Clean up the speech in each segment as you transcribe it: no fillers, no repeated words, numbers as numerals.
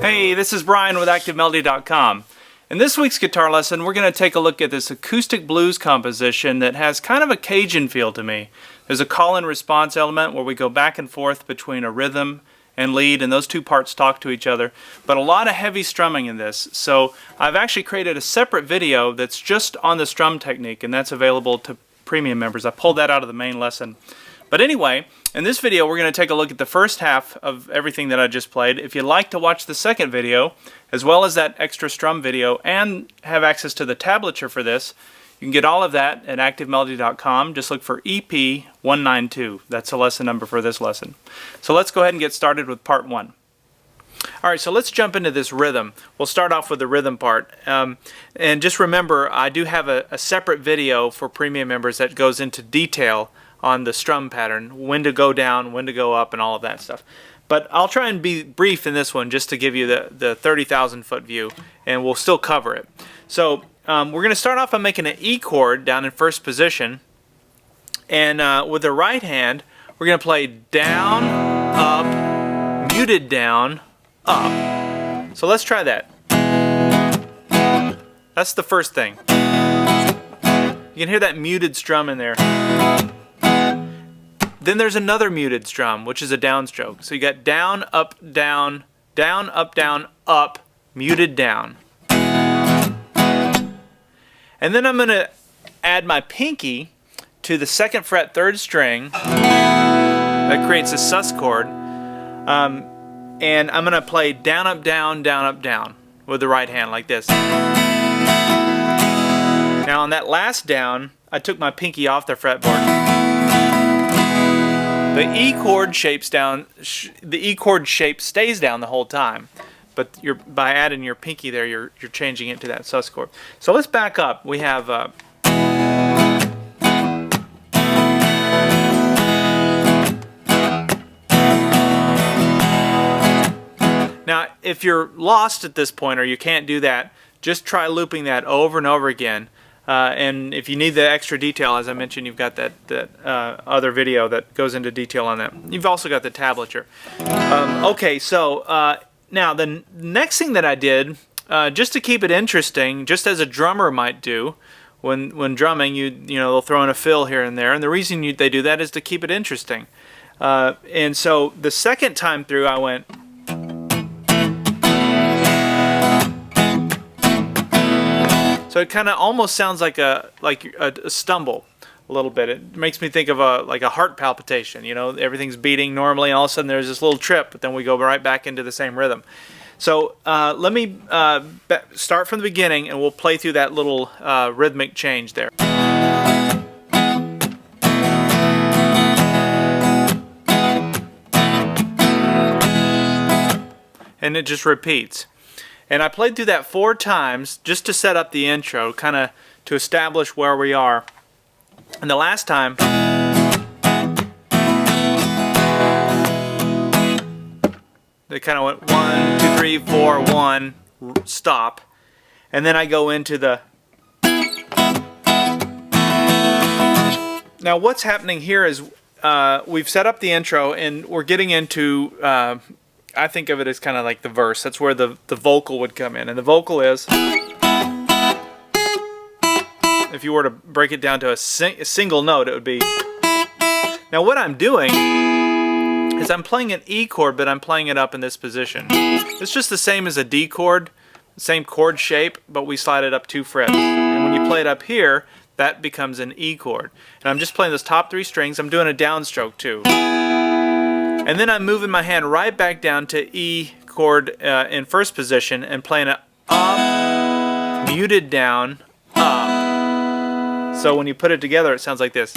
Hey, this is Brian with ActiveMelody.com. In this week's guitar lesson, we're going to take a look at this acoustic blues composition that has kind of a Cajun feel to me. There's a call and response element where we go back and forth between a rhythm and lead, and those two parts talk to each other, but a lot of heavy strumming in this. So I've actually created a separate video that's just on the strum technique, and that's available to premium members. I pulled that out of the main lesson. But anyway, in this video we're going to take a look at the first half of everything that I just played. If you'd like to watch the second video, as well as that extra strum video, and have access to the tablature for this, you can get all of that at ActiveMelody.com. Just look for EP192. That's the lesson number for this lesson. So let's go ahead and get started with part one. Alright, so let's jump into this rhythm. We'll start off with the rhythm part. And just remember, I do have a separate video for premium members that goes into detail on the strum pattern, when to go down, when to go up, and all of that stuff. But I'll try and be brief in this one just to give you the 30,000 foot view, and we'll still cover it. So we're going to start off by making an E chord down in first position, and with the right hand we're going to play down, up, muted down, up. So let's try that. That's the first thing. You can hear that muted strum in there. Then there's another muted strum, which is a downstroke. So you got down, up, down, down, up, down, up, muted down. And then I'm going to add my pinky to the 2nd fret 3rd string. That creates a sus chord. And I'm going to play down, up, down, down, up, down with the right hand like this. Now on that last down, I took my pinky off the fretboard. The E chord shapes down. The E chord shape stays down the whole time, but by adding your pinky there, you're changing it to that sus chord. So let's back up. We have now, if you're lost at this point or you can't do that, just try looping that over and over again. And if you need the extra detail, as I mentioned, you've got that other video that goes into detail on that. You've also got the tablature. Okay, so now the next thing that I did, just to keep it interesting, just as a drummer might do, when drumming, you know they'll throw in a fill here and there, and the reason they do that is to keep it interesting. And so the second time through, I went. So it kind of almost sounds like a stumble a little bit. It makes me think of like a heart palpitation. You know, everything's beating normally, and all of a sudden there's this little trip, but then we go right back into the same rhythm. So let me start from the beginning, and we'll play through that little rhythmic change there. And it just repeats. And I played through that 4 times just to set up the intro, kind of to establish where we are. And the last time, they kind of went 1, 2, 3, 4, 1, stop. And then I go into the... Now what's happening here is we've set up the intro and we're getting into... I think of it as kind of like the verse. That's where the vocal would come in. And the vocal is, if you were to break it down to a single note, it would be. Now what I'm doing is I'm playing an E chord, but I'm playing it up in this position. It's just the same as a D chord, same chord shape, but we slide it up 2 frets. And when you play it up here, that becomes an E chord. And I'm just playing those top 3 strings. I'm doing a downstroke too. And then I'm moving my hand right back down to E chord in first position and playing it up, muted down, up. So when you put it together, it sounds like this.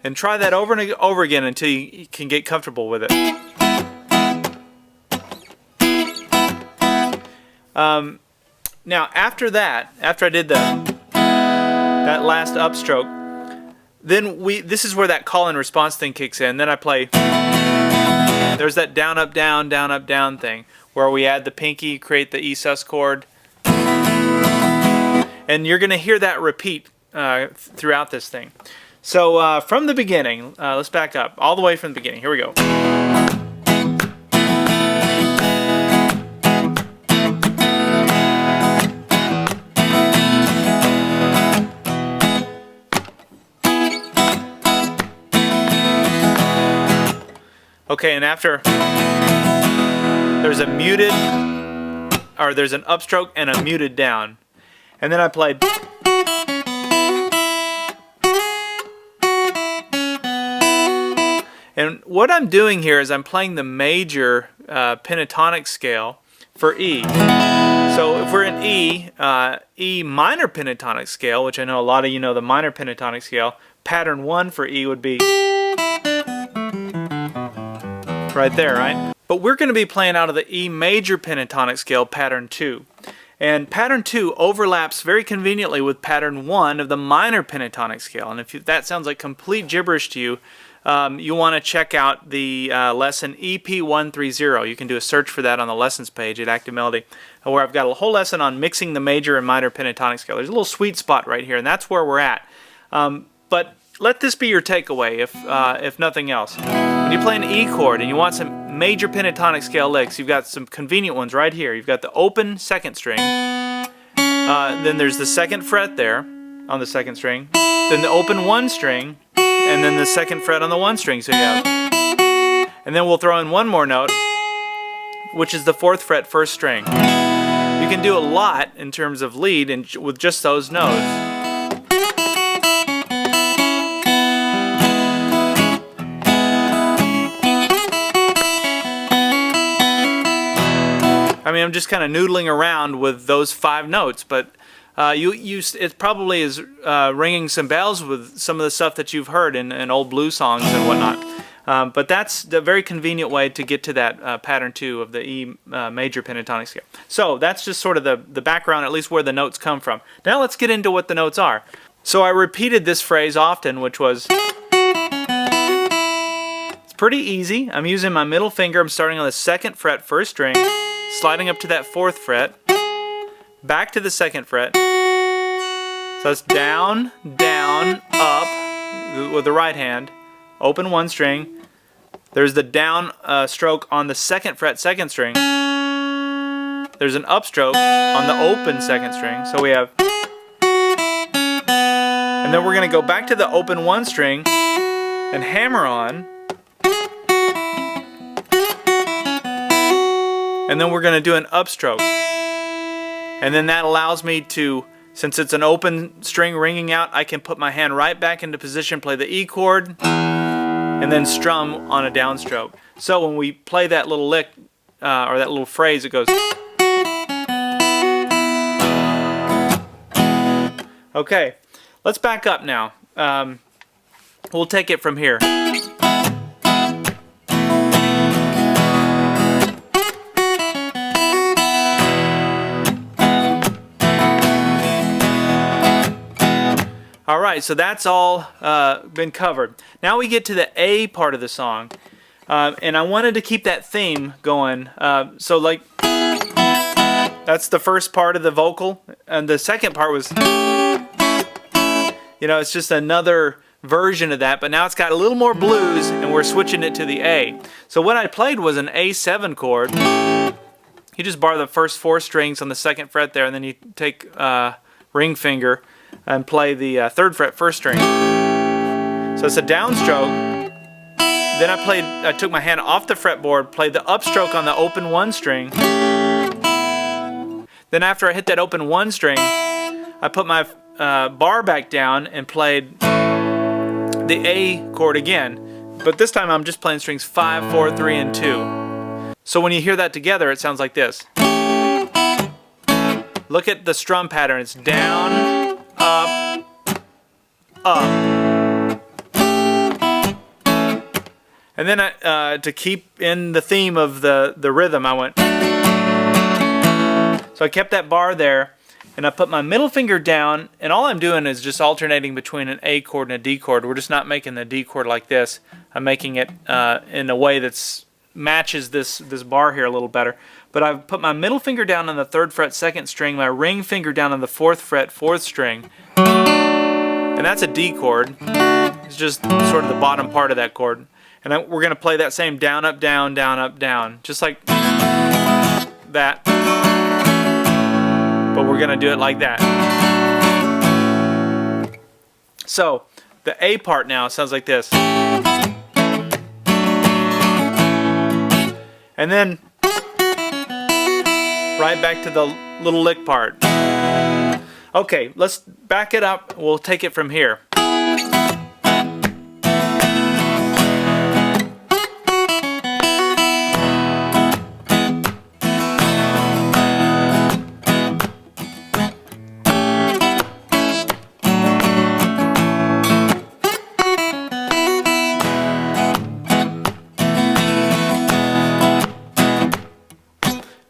And try that over and over again until you can get comfortable with it. Now after that, after I did that last upstroke, then this is where that call and response thing kicks in. Then I play, there's that down, up, down, down, up, down thing, where we add the pinky, create the E sus chord. And you're going to hear that repeat throughout this thing. So from the beginning, let's back up all the way from the beginning. Here we go. Okay, and after there's a muted, or there's an upstroke and a muted down. And then I played. And what I'm doing here is I'm playing the major pentatonic scale for E. So if we're in E minor pentatonic scale, which I know a lot of you know the minor pentatonic scale, pattern 1 for E would be right there, right? But we're going to be playing out of the E major pentatonic scale, pattern 2. And pattern 2 overlaps very conveniently with pattern 1 of the minor pentatonic scale. And if that sounds like complete gibberish to you, you want to check out the lesson EP130. You can do a search for that on the lessons page at Active Melody, where I've got a whole lesson on mixing the major and minor pentatonic scale. There's a little sweet spot right here, and that's where we're at. But let this be your takeaway, if nothing else. When you play an E chord and you want some major pentatonic scale licks, you've got some convenient ones right here. You've got the open second string, then there's the second fret there on the second string, then the open 1 string, and then the second fret on the 1 string. So you have, and then we'll throw in one more note, which is the 4th fret 1st string. You can do a lot in terms of lead with just those notes. I mean, I'm just kind of noodling around with those 5 notes, but it probably is ringing some bells with some of the stuff that you've heard in old blues songs and whatnot. But that's the very convenient way to get to that pattern 2 of the E major pentatonic scale. So that's just sort of the background, at least where the notes come from. Now let's get into what the notes are. So I repeated this phrase often, which was, it's pretty easy. I'm using my middle finger. I'm starting on the 2nd fret 1st string, sliding up to that 4th fret, back to the 2nd fret. So it's down, down, up with the right hand, open 1 string. There's the down stroke on the 2nd fret 2nd string. There's an upstroke on the open 2nd string. So we have, and then we're going to go back to the open 1 string and hammer on. And then we're going to do an upstroke. And then that allows me to, since it's an open string ringing out, I can put my hand right back into position, play the E chord, and then strum on a downstroke. So when we play that little lick, or that little phrase, it goes. Okay, let's back up now. We'll take it from here. Alright, so that's all been covered. Now we get to the A part of the song. And I wanted to keep that theme going. So like, that's the first part of the vocal. And the second part was, you know, it's just another version of that. But now it's got a little more blues and we're switching it to the A. So what I played was an A7 chord. You just bar the first 4 strings on the 2nd fret there, and then you take ring finger and play the 3rd fret 1st string. So it's a downstroke. Then I took my hand off the fretboard, played the upstroke on the open 1 string. Then after I hit that open 1 string, I put my bar back down and played the A chord again. But this time I'm just playing strings 5, 4, 3, and 2. So when you hear that together, it sounds like this. Look at the strum pattern. It's down, up, up. And then to keep in the theme of the rhythm, I went. So I kept that bar there, and I put my middle finger down, and all I'm doing is just alternating between an A chord and a D chord. We're just not making the D chord like this. I'm making it in a way that matches this bar here a little better. But I've put my middle finger down on the 3rd fret 2nd string, my ring finger down on the 4th fret 4th string, and that's a D chord. It's just sort of the bottom part of that chord. And we're going to play that same down, up, down, down, up, down. Just like that. But we're going to do it like that. So, the A part now sounds like this. And then, right back to the little lick part. Okay, let's back it up. We'll take it from here.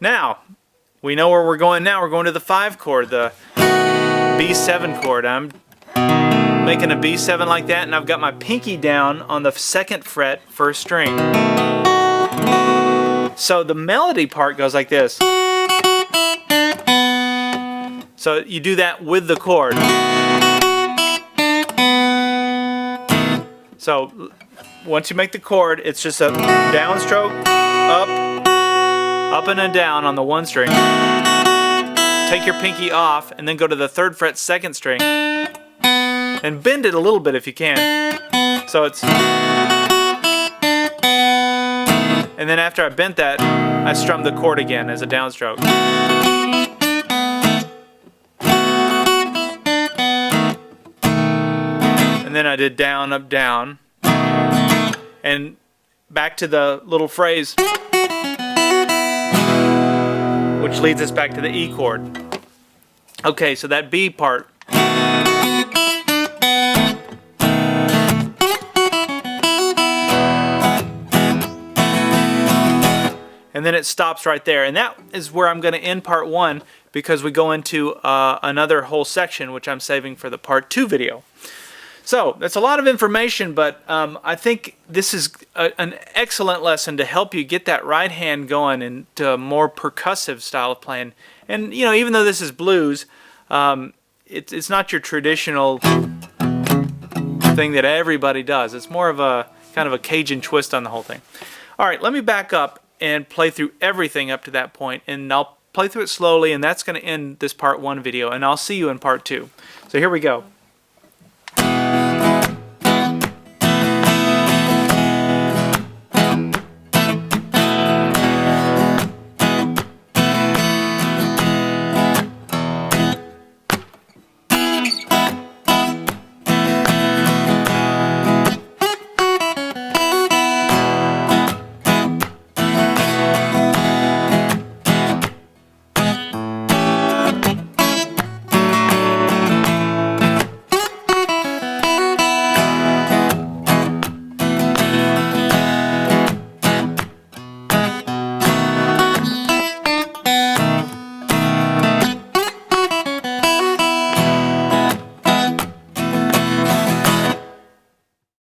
Now, we know where we're going now. We're going to the 5 chord, the B7 chord. I'm making a B7 like that, and I've got my pinky down on the 2nd fret, 1st string. So the melody part goes like this. So you do that with the chord. So once you make the chord, it's just a downstroke, up and then down on the 1 string. Take your pinky off and then go to the 3rd fret 2nd string and bend it a little bit if you can. So it's, and then after I bent that, I strummed the chord again as a downstroke. And then I did down, up, down, and back to the little phrase, which leads us back to the E chord. Okay, so that B part. And then it stops right there. And that is where I'm going to end part 1, because we go into another whole section, which I'm saving for the part 2 video. So, that's a lot of information, but I think this is an excellent lesson to help you get that right hand going into a more percussive style of playing. And, you know, even though this is blues, it's not your traditional thing that everybody does. It's more of a kind of a Cajun twist on the whole thing. Alright, let me back up and play through everything up to that point, and I'll play through it slowly, and that's going to end this part 1 video, and I'll see you in part 2. So here we go.